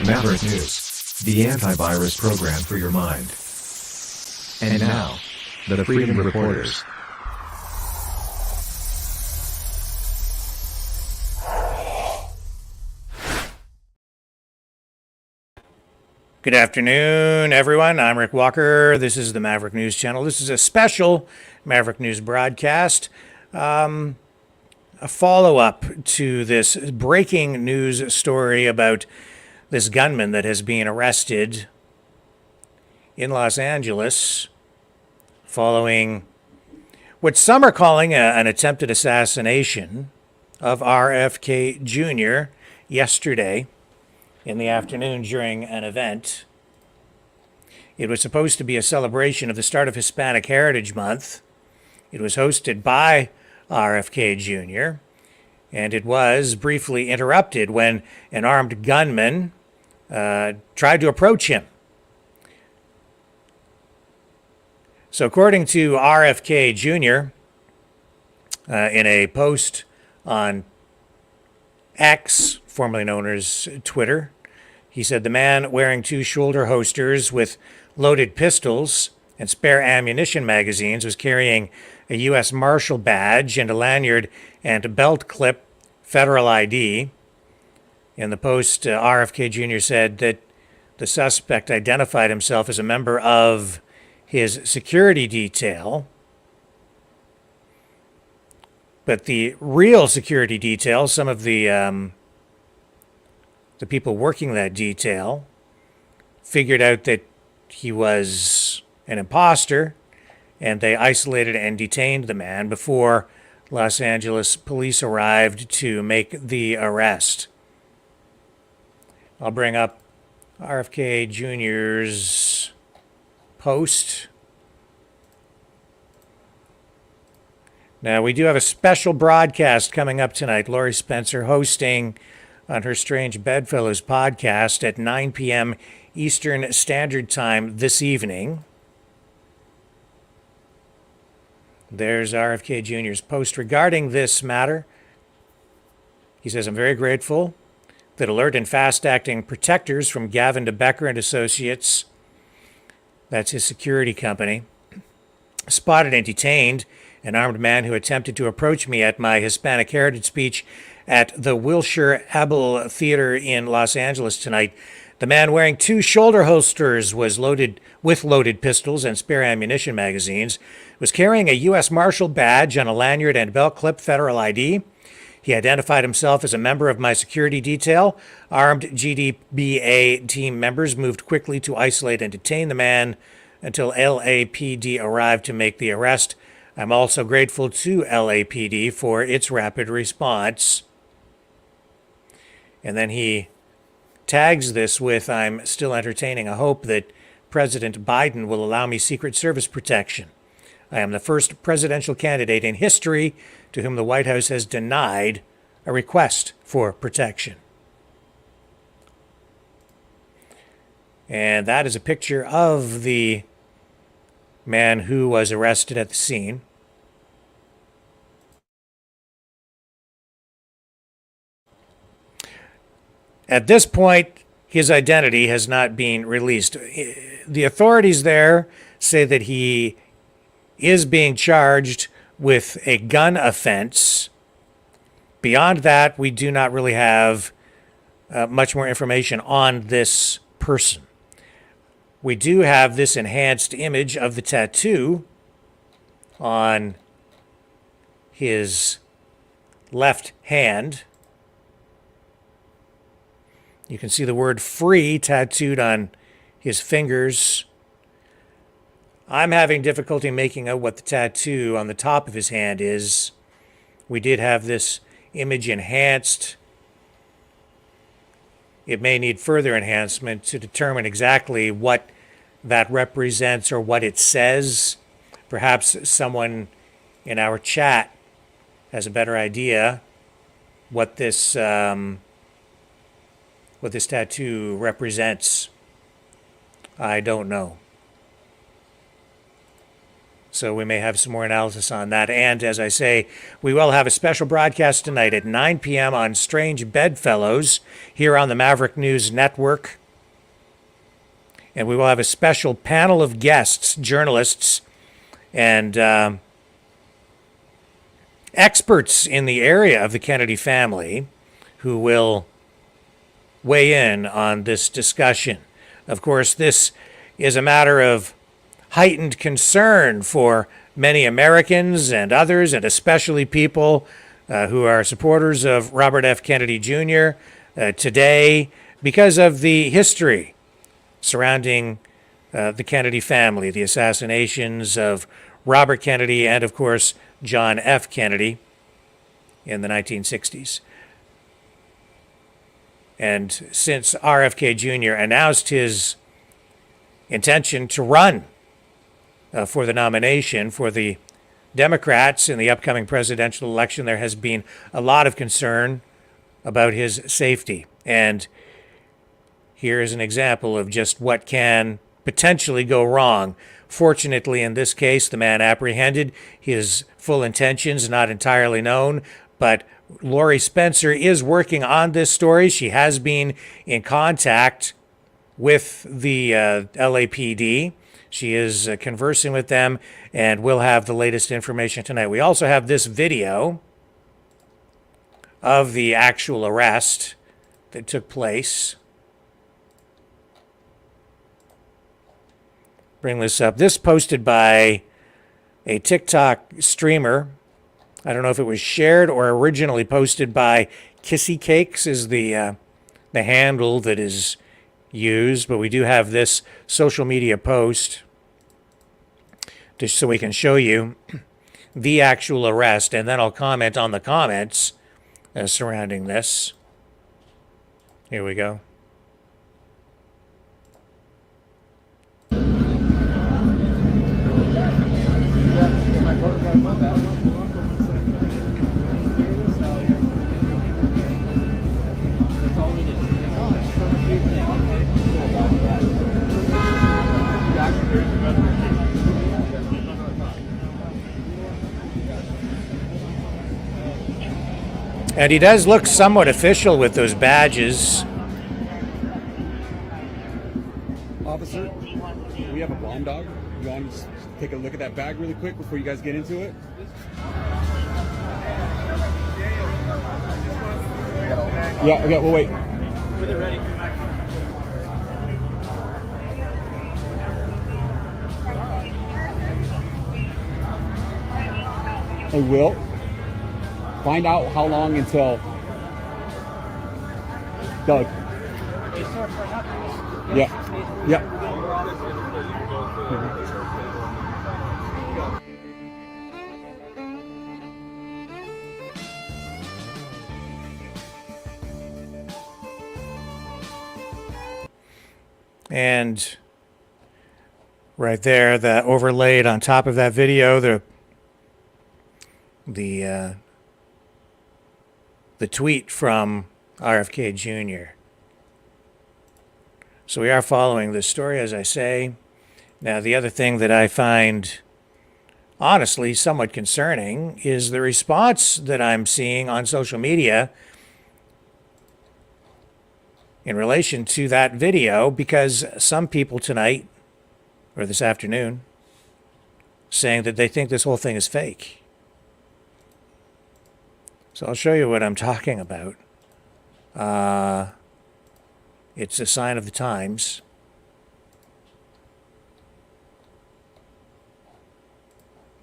Maverick News, the antivirus program for your mind. And now, the Freedom Reporters. Good afternoon, everyone. I'm Rick Walker. This is the Maverick News Channel. This is a special Maverick News broadcast, a follow-up to this breaking news story about this gunman that has been arrested in Los Angeles following what some are calling an attempted assassination of RFK Jr. yesterday in the afternoon during an event. It was supposed to be a celebration of the start of Hispanic Heritage Month. It was hosted by RFK Jr., and it was briefly interrupted when an armed gunman tried to approach him. So according to RFK Jr., in a post on X, formerly known as Twitter, he said the man wearing two shoulder holsters with loaded pistols and spare ammunition magazines was carrying a U.S. Marshal badge and a lanyard and belt clip federal ID. In the post, RFK Jr. said that the suspect identified himself as a member of his security detail. But the real security detail, some of the people working that detail, figured out that he was an imposter, and they isolated and detained the man before Los Angeles police arrived to make the arrest. I'll bring up RFK Jr.'s post. Now, we do have a special broadcast coming up tonight. Laurie Spencer hosting on her Strange Bedfellows podcast at 9 p.m. Eastern Standard Time this evening. There's RFK Jr.'s post regarding this matter. He says, I'm very grateful that alert and fast-acting protectors from Gavin DeBecker and Associates, that's his security company, spotted and detained an armed man who attempted to approach me at my Hispanic Heritage speech at the Wilshire Abel Theater in Los Angeles tonight. The man wearing two shoulder holsters was loaded with loaded pistols and spare ammunition magazines, was carrying a U.S. Marshal badge and a lanyard and belt clip federal ID. He identified himself as a member of my security detail. Armed GDBA team members moved quickly to isolate and detain the man until LAPD arrived to make the arrest. I'm also grateful to LAPD for its rapid response. And then he tags this with, I'm still entertaining a hope that President Biden will allow me Secret Service protection. I am the first presidential candidate in history to whom the White House has denied a request for protection. And that is a picture of the man who was arrested at the scene. At this point, his identity has not been released. The authorities there say that he is being charged with a gun offense. Beyond that, we do not really have much more information on this person. We do have this enhanced image of the tattoo on his left hand. You can see the word free tattooed on his fingers. I'm having difficulty making out what the tattoo on the top of his hand is. We did have this image enhanced. It may need further enhancement to determine exactly what that represents or what it says. Perhaps someone in our chat has a better idea what this tattoo represents. I don't know. So we may have some more analysis on that. And as I say, we will have a special broadcast tonight at 9 p.m. on Strange Bedfellows here on the Maverick News Network. And we will have a special panel of guests, journalists, and experts in the area of the Kennedy family who will weigh in on this discussion. Of course, this is a matter of heightened concern for many Americans and others, and especially people who are supporters of Robert F. Kennedy Jr. Today, because of the history surrounding the Kennedy family, the assassinations of Robert Kennedy and, of course, John F. Kennedy in the 1960s. And since RFK Jr. announced his intention to run for the nomination for the Democrats in the upcoming presidential election, there has been a lot of concern about his safety. And here is an example of just what can potentially go wrong. Fortunately, in this case, the man apprehended, his full intentions not entirely known, but Lori Spencer is working on this story. She has been in contact with the LAPD. She is conversing with them, and we'll have the latest information tonight. We also have this video of the actual arrest that took place. Bring this up. This posted by a TikTok streamer. I don't know if it was shared or originally posted by Kissy Cakes is the handle that is used, but we do have this social media post just so we can show you the actual arrest, and then I'll comment on the comments surrounding this. Here we go. And he does look somewhat official with those badges. Officer, we have a bomb dog. You want to just take a look at that bag really quick before you guys get into it? Yeah, okay, we'll wait. Hey, Will, find out how long until Doug. Yeah, yeah. And right there, that overlaid on top of that video, the tweet from RFK Jr. So we are following this story, as I say. Now, the other thing that I find honestly somewhat concerning is the response that I'm seeing on social media in relation to that video, because some people tonight, or this afternoon, saying that they think this whole thing is fake. So I'll show you what I'm talking about. It's a sign of the times.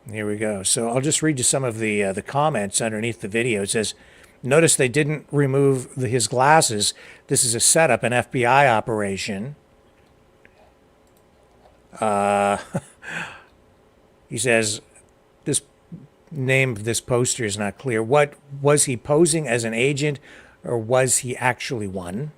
Here we go. So I'll just read you some of the comments underneath the video. It says, notice they didn't remove his glasses. This is a setup, an FBI operation. He says, this name of this poster is not clear. What was he posing as, an agent, or was he actually one?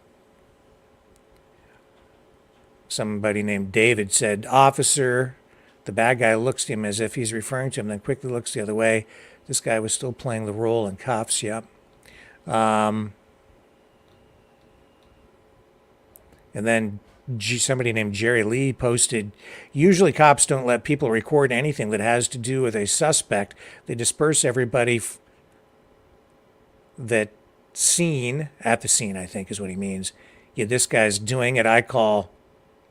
Somebody named David said, officer, the bad guy looks to him as if he's referring to him, then quickly looks the other way. This guy was still playing the role in cuffs, yep. And then somebody named Jerry Lee posted, usually cops don't let people record anything that has to do with a suspect. They disperse everybody that scene, at the scene, I think is what he means. Yeah, this guy's doing it. I call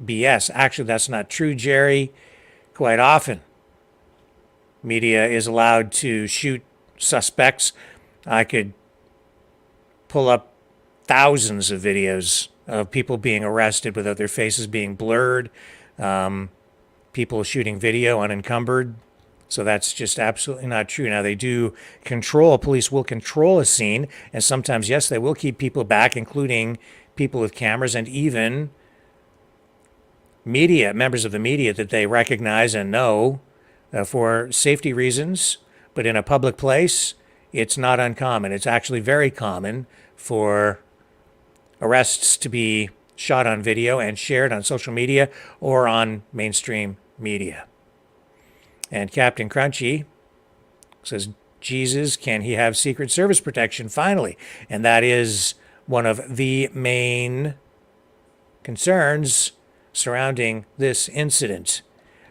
BS. Actually, that's not true, Jerry. Quite often, media is allowed to shoot suspects. I could pull up thousands of videos of people being arrested without their faces being blurred, people shooting video unencumbered. So that's just absolutely not true. Now, they do control, police will control a scene, and sometimes, yes, they will keep people back, including people with cameras and even media, members of the media that they recognize and know for safety reasons. But in a public place, it's not uncommon. It's actually very common for arrests to be shot on video and shared on social media or on mainstream media. And Captain Crunchy says, Jesus, can he have Secret Service protection finally? And that is one of the main concerns surrounding this incident.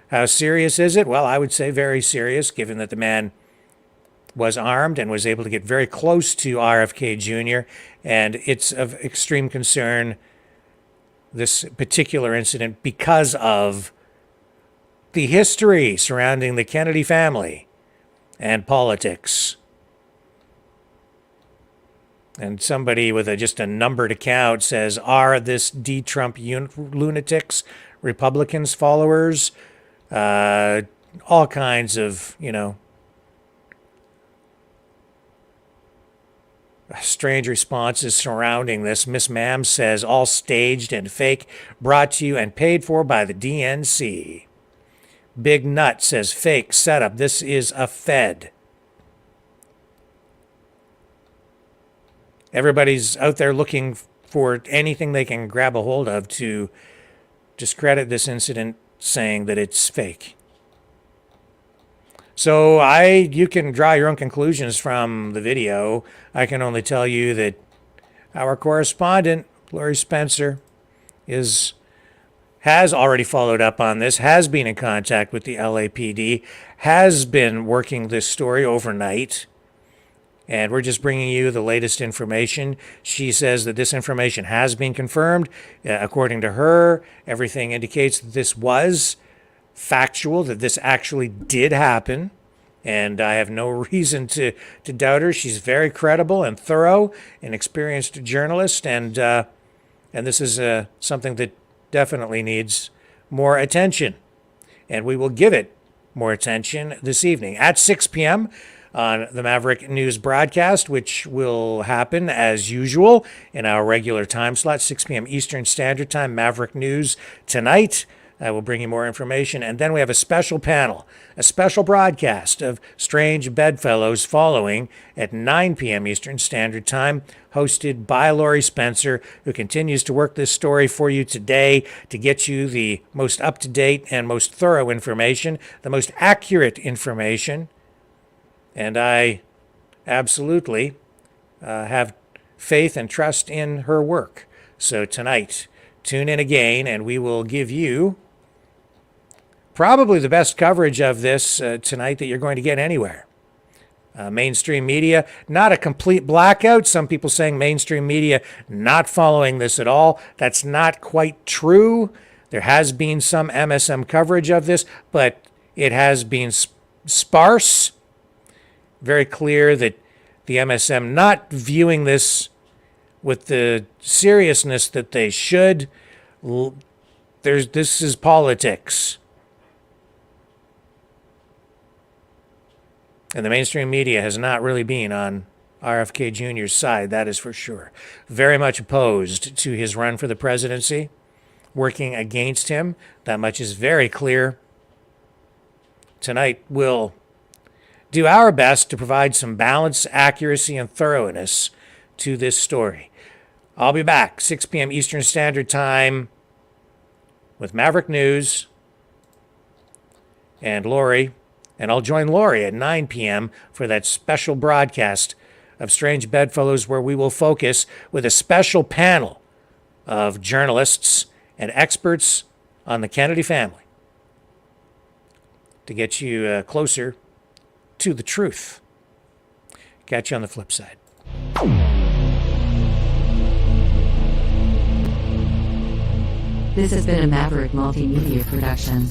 How serious is it? Well, I would say very serious, given that the man was armed and was able to get very close to RFK Jr. And it's of extreme concern, this particular incident, because of the history surrounding the Kennedy family and politics. And somebody with just a numbered account says, are this D-Trump lunatics, Republicans followers, all kinds of, strange responses surrounding this. Miss Ma'am says, all staged and fake, brought to you and paid for by the DNC. Big Nut says, fake setup. This is a Fed. Everybody's out there looking for anything they can grab a hold of to discredit this incident, saying that it's fake. So you can draw your own conclusions from the video. I can only tell you that our correspondent, Lori Spencer, has already followed up on this, has been in contact with the LAPD, has been working this story overnight, and we're just bringing you the latest information. She says that this information has been confirmed. According to her, everything indicates that this was factual, that this actually did happen, and I have no reason to doubt her. She's very credible and thorough, an experienced journalist, and this is something that definitely needs more attention, and we will give it more attention this evening at 6 p.m. on the Maverick News broadcast, which will happen as usual in our regular time slot, 6 p.m. Eastern Standard Time, Maverick News tonight. I will bring you more information. And then we have a special panel, a special broadcast of Strange Bedfellows following at 9 p.m. Eastern Standard Time, hosted by Lori Spencer, who continues to work this story for you today to get you the most up-to-date and most thorough information, the most accurate information. And I absolutely have faith and trust in her work. So tonight, tune in again, and we will give you probably the best coverage of this tonight that you're going to get anywhere. Mainstream media, not a complete blackout. Some people saying mainstream media not following this at all. That's not quite true. There has been some MSM coverage of this, but it has been sparse. Very clear that the MSM not viewing this with the seriousness that they should. This is politics. And the mainstream media has not really been on RFK Jr.'s side, that is for sure. Very much opposed to his run for the presidency, working against him. That much is very clear. Tonight we'll do our best to provide some balance, accuracy, and thoroughness to this story. I'll be back 6 p.m. Eastern Standard Time with Maverick News and Lori. And I'll join Lori at 9 p.m. for that special broadcast of Strange Bedfellows, where we will focus with a special panel of journalists and experts on the Kennedy family to get you closer to the truth. Catch you on the flip side. This has been a Maverick Multimedia production.